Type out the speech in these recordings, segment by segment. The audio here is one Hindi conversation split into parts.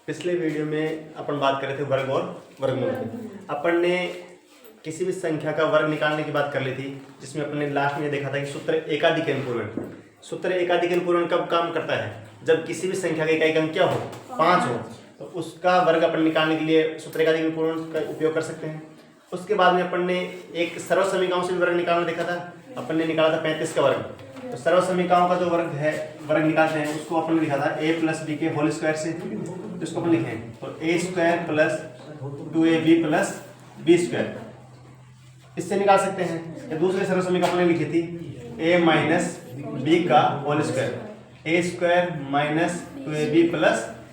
पिछले वीडियो में अपन बात कर रहे थे वर्ग और वर्गमूल की। अपन ने किसी भी संख्या का वर्ग निकालने की बात कर ली थी, जिसमें अपन ने लास्ट में देखा था कि सूत्र एकाधिकन पूर्ण। सूत्र एकाधिकन पूर्ण कब काम करता है? जब किसी भी संख्या का इकाई अंक क्या हो, 5 हो, तो उसका वर्ग अपन निकालने के लिए सूत्र एकाधिकन पूर्ण का उपयोग कर सकते हैं। उसके बाद में अपन ने एक सर्वसमीकाओं से भी वर्ग निकालना देखा था। अपन ने निकाला था 35 का वर्ग। तो सर्वसमीकाओं का जो वर्ग है, वर्ग निकालते हैं, उसको अपन ने लिखा था a + b के होल स्क्वायर से। इसको अपन लिखें तो a² + 2ab + b स्क्वायर, इससे निकाल सकते हैं। या दूसरे सर्वसमीकरण अपने लिखी थी a - b का whole square, a² - 2ab +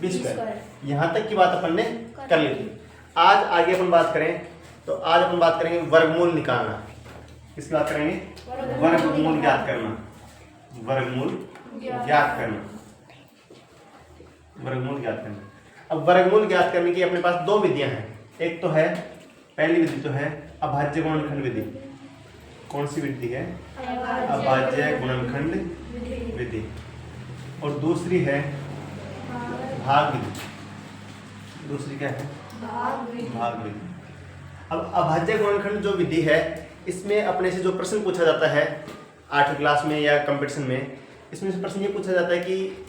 b square. यहाँ तक की बात अपन ने कर ली थी। आज आगे अपन बात करें तो आज अपन बात करेंगे वर्गमूल निकालना। किसकी बात करेंगे? वर्गमूल ज्ञात करना। वर्गमूल ज्ञात करना। वर्गमूल ज्ञात करना। अब वर्गमूल ज्ञात करने की अपने पास दो विधियां हैं। एक तो है, पहली विधि तो है अभाज्य गुणनखंड विधि। कौन सी विधि है? अभाज्य गुणनखंड विधि। और दूसरी है भाग विधि। दूसरी क्या है? भाग विधि। अब अभाज्य गुणनखंड जो विधि है, इसमें अपने से जो प्रश्न पूछा जाता है 8वीं क्लास में या कंपटीशन में, इसमें से प्रश्न ये पूछा जाता है कि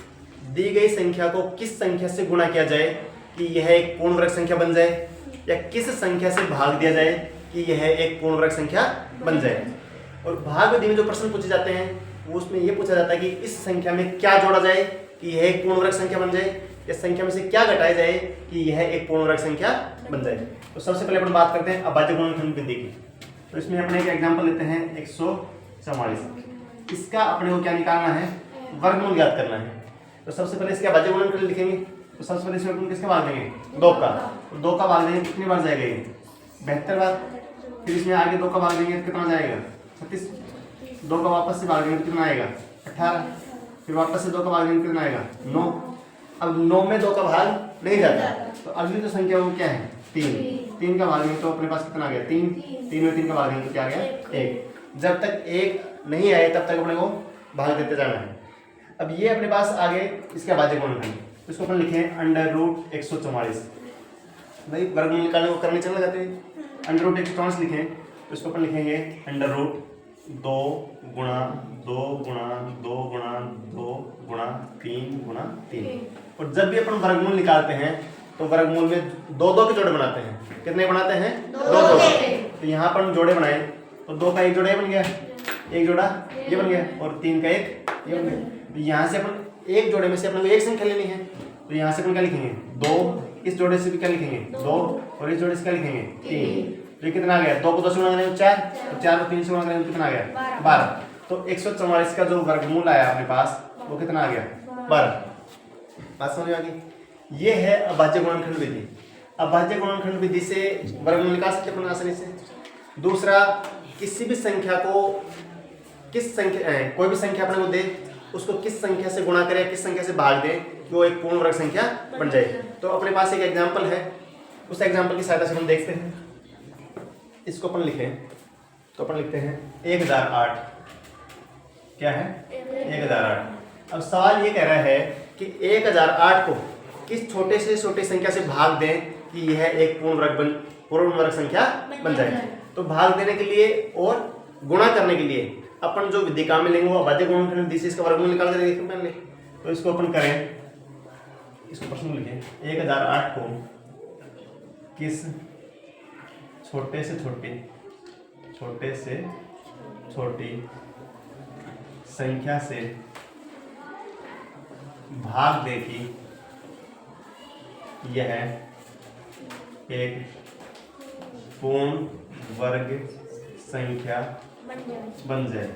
दी गई संख्या को किस संख्या से गुणा किया जाए कि यह एक पूर्ण वर्ग संख्या बन जाए, या किस संख्या से भाग दिया जाए कि यह एक पूर्ण वर्ग संख्या बन जाए। और भाग विधि में जो प्रश्न पूछे जाते हैं उसमें यह पूछा जाता है कि इस संख्या में क्या जोड़ा जाए कि यह एक पूर्ण वर्ग संख्या बन जाए, या संख्या में से क्या घटाया जाए कि यह एक पूर्ण वर्ग संख्या बन जाए। तो सबसे पहले अपन बात करते हैं अभाज्य गुणनखंड विधि की। तो इसमें अपने एक एग्जांपल लेते हैं 144। इसका अपने को क्या निकालना है? वर्गमूल ज्ञात करना है। तो सबसे पहले इसके अभाज्य गुणनखंड लिखेंगे। तो सबसे पहले इसमें अपन किसका भाग देंगे? 2 का। तो 2 का भाग देंगे कितनी बार जाएगा ये? 72 बार। फिर इसमें आगे 2 का भाग देंगे तो कितना जाएगा? 36। 2 का वापस से भाग देंगे तो कितना आएगा? 18। फिर वापस से 2 का भाग देंगे कितना आएगा? 9। अब 9 में 2 का भाग नहीं जाता, तो अगली जो संख्या वो क्या है? 3। 3 का भाग देंगे तो अपने पास कितना आ गया? 3। 3 में 3 का भाग देंगे तो क्या आ गया? 1। जब तक 1 नहीं आए तब तक अपने को भाग देते जाना है। अब ये अपने पास आगे इसके अभाज्य गुणनखंड, इसको अपन लिखें √144। भाई वर्गमूल निकालने को करने चलना जाते हैं। √144 लिखें तो इसको अपन लिखेंगे √2 × 2 × 2 × 2 × 3 × 3। और जब भी अपन वर्गमूल निकालते हैं तो वर्गमूल में 2 के जोड़े बनाते हैं। कितने बनाते हैं? 2 तो यहाँ पर जोड़े बनाए तो 2 का एक जोड़ा ये बन गया, एक जोड़ा ये बन गया, और 3 का एक ये बन गया। तो यहाँ से अपन एक जोड़े में से अपने को एक संख्या लेनी है, तो यहाँ से अपन क्या लिखेंगे? 2। इस जोड़े से भी क्या लिखेंगे? 2। और इस जोड़े से क्या लिखेंगे? 3। तो ये कितना आ गया? 2 को 2 से गुणा करेंगे 4, तो 4 को 3 से गुणा करेंगे तो कितना आ गया? 12। तो 144 का जो वर्गमूल आया अपने पास वो कितना आ गया? 12। बात समझ में आ गई? ये है अभाज्य गुणनखंड विधि। अभाज्य गुणनखंड विधि से वर्गमूल निकाल सकते हैं आसानी से। दूसरा, किसी भी संख्या को कोई भी संख्या अपने को दे, उसको किस संख्या से गुणा करें, किस संख्या से भाग दें कि वो एक पूर्ण वर्ग संख्या बन जाए। तो अपने पास एक एग्जांपल है, उस एग्जांपल की सहायता से हम देखते हैं। इसको अपन लिखें तो अपन लिखते हैं 1008। क्या है? 1008। अब सवाल ये कह रहा है कि 1008 को किस छोटे से छोटे संख्या से भाग दें कि यह एक पूर्ण वर्ग संख्या बन जाए। तो भाग देने के लिए और गुणा करने के लिए अपन जो विधि काम में लेंगे वो अभाज्य गुणनखंड विधि से इसका वर्गमूल निकाल कर देखें पहले। तो इसको अपन करें, इसको प्रश्न लिखें 1008 को किस छोटे से छोटी संख्या से भाग दे कि यह एक पूर्ण वर्ग संख्या बन जाए।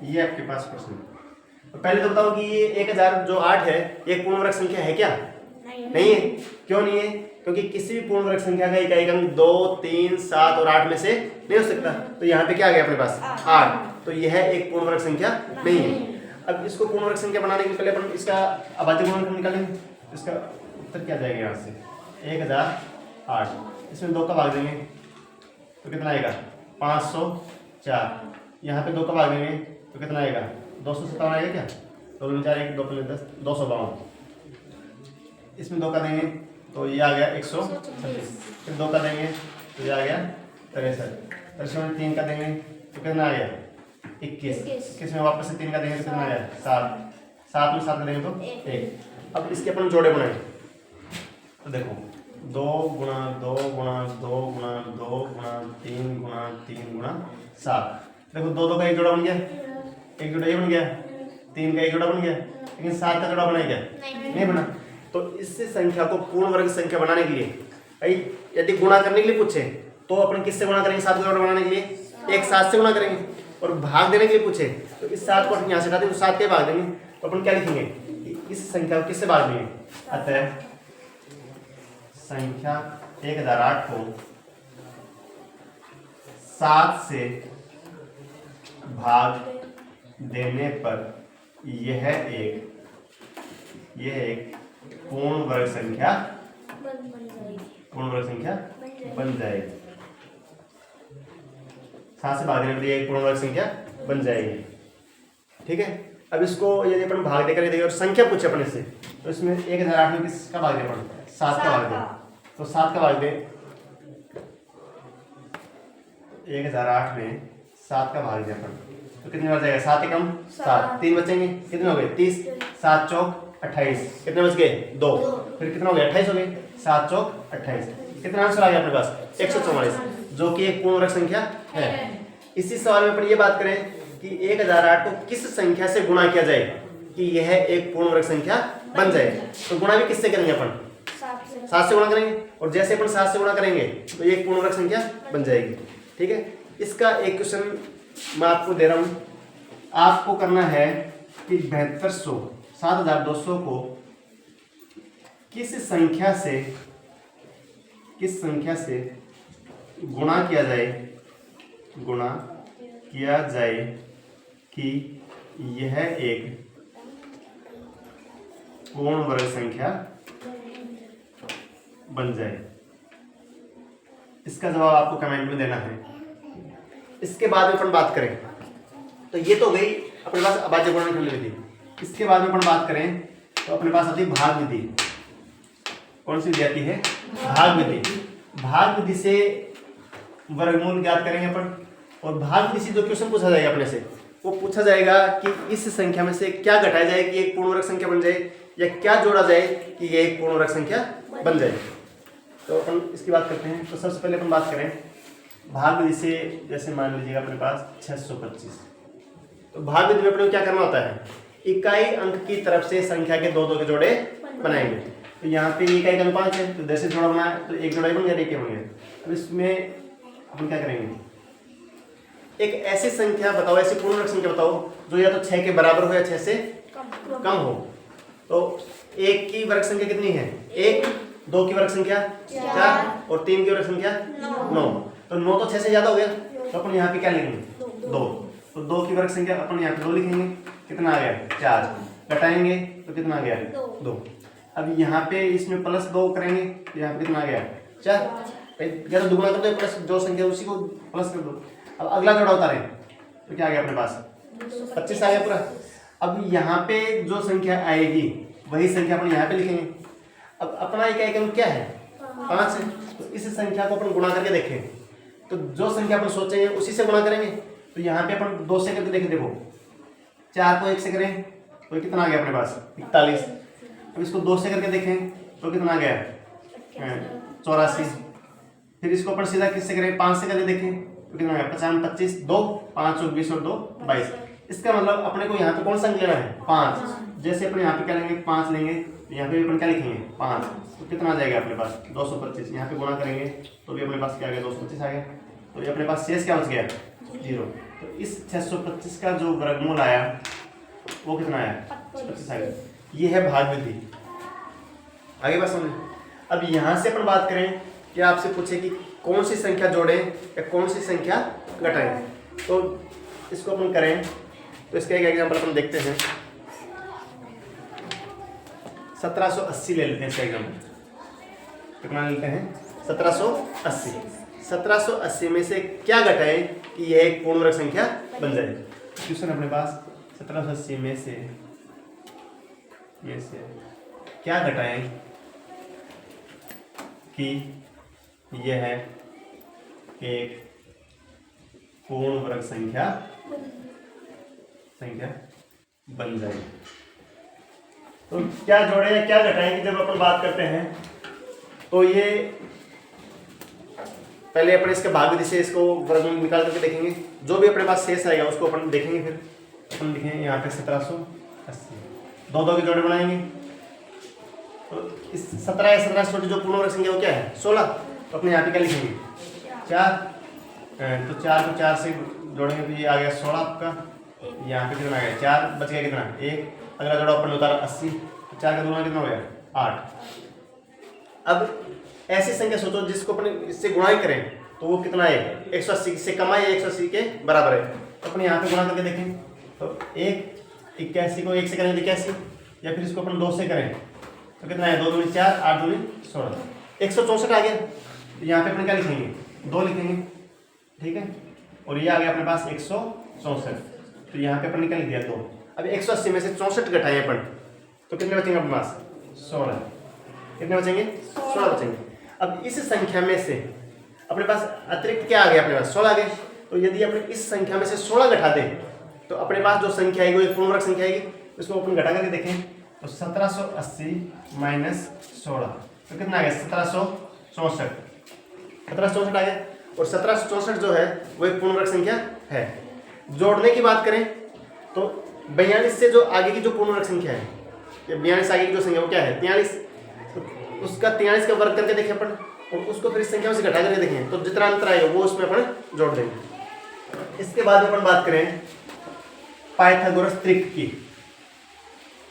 ये आपके पास प्रश्न है। तो पहले तो बताओ कि ये 1008 है, एक पूर्ण वर्ग संख्या है क्या? नहीं है। क्यों नहीं है? क्योंकि किसी भी पूर्ण वर्ग संख्या का इकाई अंक 2, 3, 7 और 8 में से नहीं हो सकता। तो यहाँ पे क्या आ गया अपने पास? 8। तो यह एक पूर्ण वर्ग संख्या नहीं है। अब इसको पूर्ण वर्ग संख्या बनाने के पहले अपन इसका अभाज्य गुणनखंड निकालेंगे। इसका उत्तर क्या जाएगा? यहाँ से 1008, इसमें 2 का भाग देंगे तो कितना आएगा? 504। यहाँ पे 2 का भाग देंगे तो कितना आएगा? 257 आएगा क्या? 2 4 1 2 5 10 252। इसमें 2 का देंगे तो ये आ गया 136, फिर 2 का देंगे तो ये आ गया 63, फिर इसमें 3 का देंगे तो कितना आ गया 21, 21 में वापस से 3 का देंगे तो कितना आ गया 7, 7 में 7 का देंगे तो 1। अब इसके अपन जोड़े बनाए तो देखो 2 गुणा 2 गुणा 2 गुणा 2 गुणा 3 गुणा 3 गुणा 7। देखो 2 2 का एक जोड़ा बन गया, एक जोड़ा ये बन गया, 3 का एक जोड़ा बन गया, लेकिन 7 का जोड़ा बना क्या? नहीं बना। तो इस संख्या को पूर्ण वर्ग संख्या बनाने के लिए भाई यदि गुणा करने के लिए पूछे तो अपन किससे गुणा करेंगे? 7 का जोड़ा बनाने के लिए एक 7 से गुणा करेंगे, और भाग देने के लिए पूछे तो इस 7 को यहाँ से हटा देंगे तो 7 के भाग देंगे, तो अपन क्या लिखेंगे? इस संख्या को किससे भाग देंगे? अतः संख्या 1008 को 7 से भाग देने पर यह एक पूर्ण वर्ग संख्या बन जाएगी। 7 से भाग देने पर यह एक पूर्ण वर्ग संख्या बन जाएगी। ठीक है, अब इसको यदि अपन भाग देकर देंगे और संख्या पूछे अपने से तो इसमें 1008 में किसका भाग दें? अपन 7 का भाग दें, तो 7 का भाग दें 1008 में 7 का भाग दें अपन तो कितने बच जाएगा? 7 एकम 7, 3 बचेंगे, कितने हो गए? 30, 7 चौक 28, कितने बच गए? 2, फिर कितना हो गया? 28 हो गए, 7 चौक 28, कितना आंसर आ गया अपने पास? 144, जो कि एक पूर्ण वर्ग संख्या है। इसी सवाल में अपन ये बात करें कि 1008 को किस संख्या से गुणा किया जाए कि यह एक पूर्ण वर्ग संख्या बन जाए, तो गुणा भी किससे करेंगे अपन? 7 से गुणा करेंगे, और जैसे अपन 7 से गुणा करेंगे तो ये एक पूर्ण वर्ग संख्या बन जाएगी। ठीक है, इसका एक क्वेश्चन मैं आपको दे रहा हूं, आपको करना है कि 7200 को किस संख्या से गुणा किया जाए कि यह एक पूर्ण वर्ग संख्या बन जाए। इसका जवाब आपको कमेंट में देना है। इसके बाद में अपन बात करें तो ये तो गई अपने पास अभाज्य गुणन करने विधि। इसके बाद में अपन बात करें तो अपने पास आती है भाग विधि। कौन सी विधि आती है? भाग विधि। भाग विधि से वर्गमूल ज्ञात करेंगे अपन, और भाग विधि से जो क्वेश्चन पूछा जाएगा अपने से वो पूछा जाएगा कि इस संख्या में से क्या घटाया जाए कि एक पूर्ण वर्ग संख्या बन जाए, या क्या जोड़ा जाए कि ये एक पूर्ण वर्ग संख्या बन जाए। तो अपन इसकी बात करते हैं। तो सबसे पहले अपन बात करें भाग विधि से, जैसे मान लीजिएगा अपने पास 625, तो भाग विधि में अपने को क्या करना होता है? इकाई अंक की तरफ से संख्या के 2 2 के जोड़े बनाएंगे। तो यहाँ पे इकाई का 5 है तो 10 से जोड़ा बनाया तो एक जोड़ा ही बन गया, एक बन गया। तो इसमें अपन क्या करेंगे? एक ऐसी संख्या बताओ, ऐसी पूर्ण वर्ग संख्या बताओ जो या तो 6 के बराबर हो या 6 से कम हो। तो 1 की वर्ग संख्या कितनी है? 1, 2 की वर्ग संख्या 4 और 3 की वर्ग संख्या 9। तो 9 तो 6 से ज्यादा हो गया, तो अपन यहाँ पे क्या लिखेंगे? 2। तो 2 की वर्ग संख्या अपन यहाँ पे 2 लिखेंगे, कितना आ गया? 4। घटाएंगे तो कितना आ गया? 2। अब यहाँ पे इसमें प्लस 2 करेंगे तो यहाँ पे कितना आ गया? 4। या तो दुगुना कर दो, प्लस जो संख्या उसी को प्लस कर दो। अब अगला जोड़ा उतारें तो क्या आ गया अपने पास? 25 आ गया पूरा। अब यहाँ पे जो संख्या आएगी वही संख्या अपन यहाँ पे लिखेंगे। अब अपना इकाई अंक क्या है? 5 है। तो इस संख्या को अपन गुणा करके देखें तो जो संख्या अपन सोचेंगे उसी से गुणा करेंगे। तो यहाँ पे अपन 2 से करके देखें, देखो 4 को 1 से करें तो कितना आ गया अपने पास? 41। अब इसको 2 से करके देखें तो कितना आ गया? 84। फिर इसको अपन सीधा किससे करें? 5 से करके देखें तो कितना आ गया? 50 25 2 5 और 20 और 2 22। इसका मतलब अपने को यहाँ पे कौन सा अंक लेना है? 5। जैसे अपन यहाँ पे क्या लेंगे? 5 लेंगे तो यहाँ पे अपन क्या लिखेंगे? 5। तो कितना आ जाएगा अपने पास? 225। यहाँ पे गुणा करेंगे तो भी अपने पास क्या आ गया? 225 आ गया। तो ये अपने पास शेष क्या बच गया? 0। तो इस 625 का जो वर्गमूल आया वो कितना आया? 25 आ गया। ये है भाग विधि। आगे बात समझे। अब यहाँ से अपन बात करें कि आपसे पूछे कि कौन सी संख्या जोड़ें या कौन सी संख्या घटाएं, तो इसको अपन करें तो इसका एक एग्जांपल अपन देखते हैं। 1780 ले लेते हैं इसका एग्जांपल। कितना लेते हैं? 1780। 1780 में से क्या घटाएं कि यह एक पूर्ण वर्ग संख्या बन जाए। क्वेश्चन अपने पास 1780 में से क्या घटाएं कि यह एक पूर्ण वर्ग संख्या बन जाएगी। तो क्या जोड़े या क्या घटाएंगे जब अपन बात करते हैं, तो ये पहले अपने इसके भाग से इसको वर्गमूल निकाल करके देखेंगे, जो भी अपने पास शेष आएगा उसको अपन देखेंगे। फिर अपन लिखेंगे यहाँ पे 1780, दो दो के जोड़े बनाएंगे। तो इस 17 या 17 छोटी जो पूर्ण वर्ग संख्या वो क्या है 16, तो अपने यहाँ पे क्या लिखेंगे 4, तो 4 को 4 से जोड़ेंगे तो ये आ गया 16 आपका। यहाँ पे कितना आ गया 4, बच गया कितना 1, अगला जोड़ा अपन उतारा 80, 4 का दूना कितना हो गया 8। अब ऐसी संख्या सोचो जिसको अपन इससे गुणा करें तो वो कितना है 180 से कम है या 180 के बराबर है। तो अपन यहाँ पे गुणा करके देखें तो 81 को 1 से करें 81, या फिर इसको अपन 2 से करें तो कितना है 2 दूनी 4, 8 दूनी 16, 164 आ गया। तो यहाँ पे अपन क्या लिखेंगे 2 लिखेंगे, ठीक है, और ये आ गया अपने पास 164, तो यहाँ पे अपन निकल दिया 2। अब 180 में से 64 घटाए अपन तो कितने बचेंगे अपने पास 16, कितने बचेंगे 16 बचेंगे। अब इस संख्या में से अपने पास अतिरिक्त क्या आ गया अपने पास 16 आ गए। तो यदि अपने इस संख्या में से 16 घटा दें तो अपने पास जो संख्या आएगी वो एक पूर्ण वर्ग संख्या आएगी, उसको अपन घटा करके देखें तो 1780 माइनस 16 तो कितना आ गया 1764, 1764 आ गया। और 1764 जो है वो एक पूर्ण वर्ग संख्या है। जोड़ने की बात करें तो 42 से जो आगे की जो पूर्ण वर्ग संख्या है, 42 आगे की जो संख्या वो क्या है 43, तो उसका 43 का वर्ग करके देखें अपन और उसको फिर इस संख्या से घटा करके देखें तो जितना अंतर आएगा वो उसमें अपन जोड़ देंगे। इसके बाद अपन बात करें पाइथागोरस त्रिक की,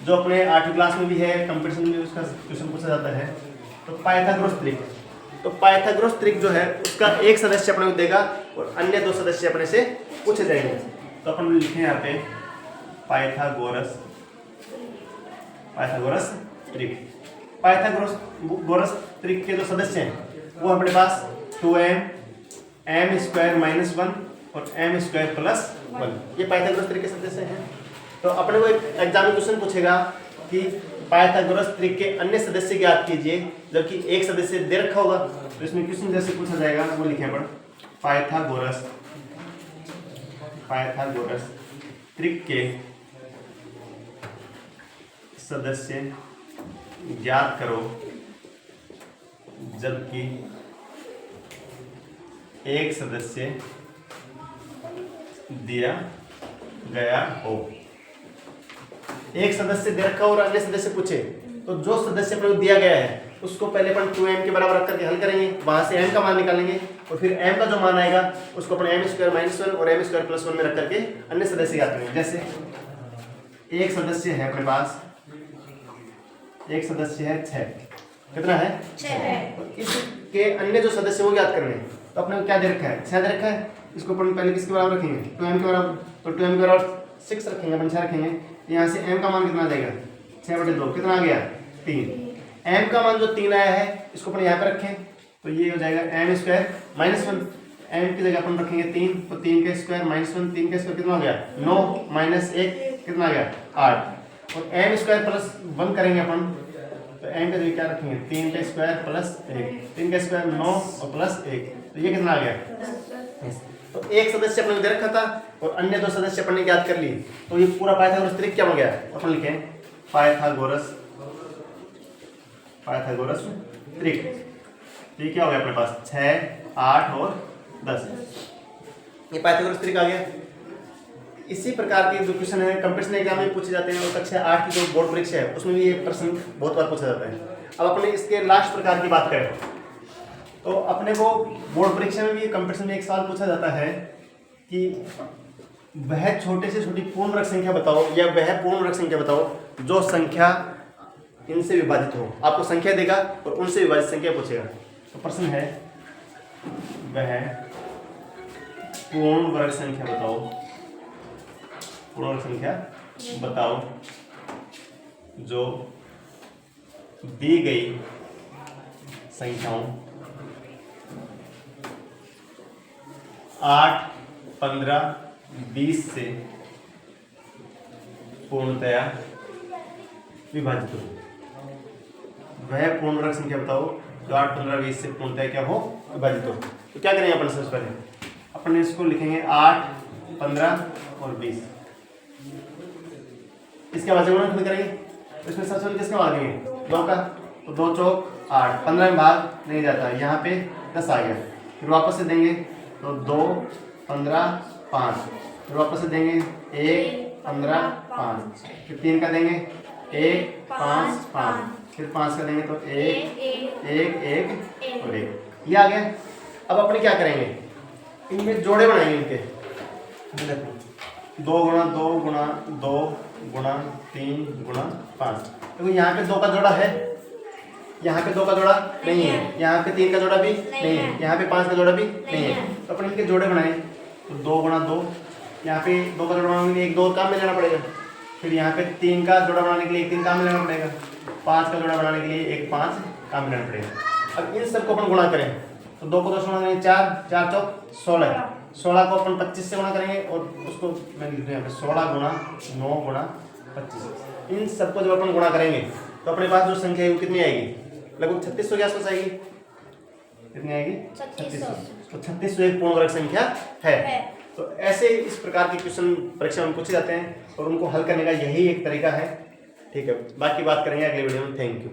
जो अपने 8वीं क्लास में भी है, कंपटीशन में उसका क्वेश्चन पूछा जाता है। तो पाइथागोरस त्रिक, तो पाइथागोरस त्रिक जो है उसका एक सदस्य अपने को देगा और अन्य 2 सदस्य अपने से पूछे जाएंगे। तो अपन लिखें यहाँ पे पाइथागोरस त्रिक। पाइथागोरस त्रिक के जो सदस्य हैं वो अपने पास 2m, m स्क्वायर माइनस 1 और m स्क्वायर प्लस 1, ये पाइथागोरस त्रिक के सदस्य हैं। तो अपने को एक एग्जाम में क्वेश्चन पूछेगा कि पाइथागोरस त्रिक के अन्य सदस्य ज्ञात कीजिए, जबकि एक सदस्य दे रखा होगा। तो इसमें क्वेश्चन जैसे पूछा जाएगा वो लिखे अपन पाइथागोरस त्रिक के सदस्य ज्ञात करो जबकि एक सदस्य दिया गया हो। एक सदस्य दे रखा हो और अन्य सदस्य पूछे तो जो सदस्य अपने को दिया गया है उसको पहले अपन 2m के बराबर रख करके हल करेंगे, वहां से m का मान निकालेंगे और फिर m का जो मान आएगा उसको अपन m स्क्वायर माइनस 1 और m स्क्वायर प्लस 1 में रख करके अन्य सदस्य ज्ञात करेंगे। जैसे एक सदस्य है अपने पास, एक सदस्य है 6, कितना है 6, तो इसके अन्य जो सदस्य वो ज्ञात करने हैं। तो अपने को क्या दे रखा है 6 दे रखा है, इसको अपन पहले किसके बराबर रखेंगे 2m के बराबर, तो 2m के बराबर 6 रखेंगे अपन 6 रखेंगे। यहाँ से m का मान कितना आ जाएगा 6/2, कितना आ गया 3। m का मान जो 3 आया है इसको अपन यहाँ पे रखें तो ये हो जाएगा m स्क्वायर माइनस 1, m की जगह अपन रखेंगे 3, तो 3 का स्क्वायर माइनस 1, 3 का स्क्वायर कितना हो गया 9 माइनस 1 कितना आ गया 8, और m स्क्वायर प्लस 1 करेंगे अपन तो m का जगह क्या रखेंगे 3 का स्क्वायर प्लस 1, 3 का स्क्वायर 9 और प्लस 1, तो ये कितना आ गया। तो एक सदस्य अपने को दे रखा था और अन्य 2 सदस्य अपन ने ज्ञात कर ली, तो ये पूरा पाइथागोरस त्रिक क्या हो गया। अपन लिखें पाइथागोरस त्रिक, तो ये क्या हो गया अपने पास 6, 8 और 10, ये पाइथागोरस त्रिक आ गया। इसी प्रकार के जो क्वेश्चन है कंपटीशन एग्जाम में पूछे जाते हैं और कक्षा 8 की जो बोर्ड परीक्षा है उसमें भी ये प्रश्न बहुत बार पूछा जाता है। अब अपने इसके लास्ट प्रकार की बात करें तो अपने को बोर्ड परीक्षा में भी कंपटीशन में एक सवाल पूछा जाता है कि वह छोटे से छोटी पूर्ण वर्ग संख्या बताओ या वह पूर्ण वर्ग संख्या बताओ जो संख्या इनसे विभाजित हो। आपको संख्या देगा और उनसे विभाजित संख्या पूछेगा। तो प्रश्न है वह पूर्ण वर्ग संख्या बताओ, पूर्ण वर्ग संख्या बताओ जो दी गई संख्याओं 8, 15, 20 से पूर्णतया विभाजित हो। वह पूर्ण वर्ग संख्या बताओ जो 8, 15, 20 से पूर्णतः क्या हो विभाजित हो। तो क्या करेंगे अपन सबसे पहले, अपन इसको लिखेंगे 8, 15 और 20। इसके बाद गुणन खुद करेंगे, तो इसमें सबसे पहले किसका भाग देंगे, 2 का। तो 2 चौक 8, 15 में भाग नहीं जाता, यहाँ पे 10 आ गया। फिर वापस से देंगे तो 2, 15, 5। फिर वापस से देंगे 1, 15, 5। फिर 3 का देंगे 1, 5, 5। फिर 5 का देंगे तो 1, 1 और 1। ये आ गया। अब अपने क्या करेंगे, इनमें जोड़े बनाएंगे इनके। 2 गुणा 2 गुणा 2 गुणा 3 गुणा 5। देखो यहाँ पे 2 का जोड़ा है, यहाँ पे 2 का जोड़ा नहीं है, यहाँ पे 3 का जोड़ा भी नहीं है, यहाँ पे 5 का जोड़ा भी नहीं है। तो अपन इनके जोड़े बनाए तो 2 गुणा 2, यहाँ पे 2 का जोड़ा बनाने के लिए 1 2 काम में लेना पड़ेगा। फिर यहाँ पे 3 का जोड़ा बनाने के लिए 1 3 काम में लेना पड़ेगा। 5 का जोड़ा बनाने के लिए 1 5 काम में लेना पड़ेगा। अब इन सबको अपन गुणा करें तो 2 को 2 से गुणा करेंगे 4, 4 चौक 16। 16 को अपन 25 से गुणा करेंगे और उसको मैं लिख दूँ यहाँ पे 16 गुणा 9 गुणा 25। इन सबको जब अपन गुणा करेंगे तो अपने पास जो संख्या है वो कितनी आएगी, लगभग 3600 के आसपास आएगी। कितनी आएगी, 3600। तो 3600 एक पूर्ण वर्ग संख्या है। तो ऐसे इस प्रकार के क्वेश्चन परीक्षा में पूछे जाते हैं और उनको हल करने का यही एक तरीका है। ठीक है, बाकी बात करेंगे अगले वीडियो में। Thank you.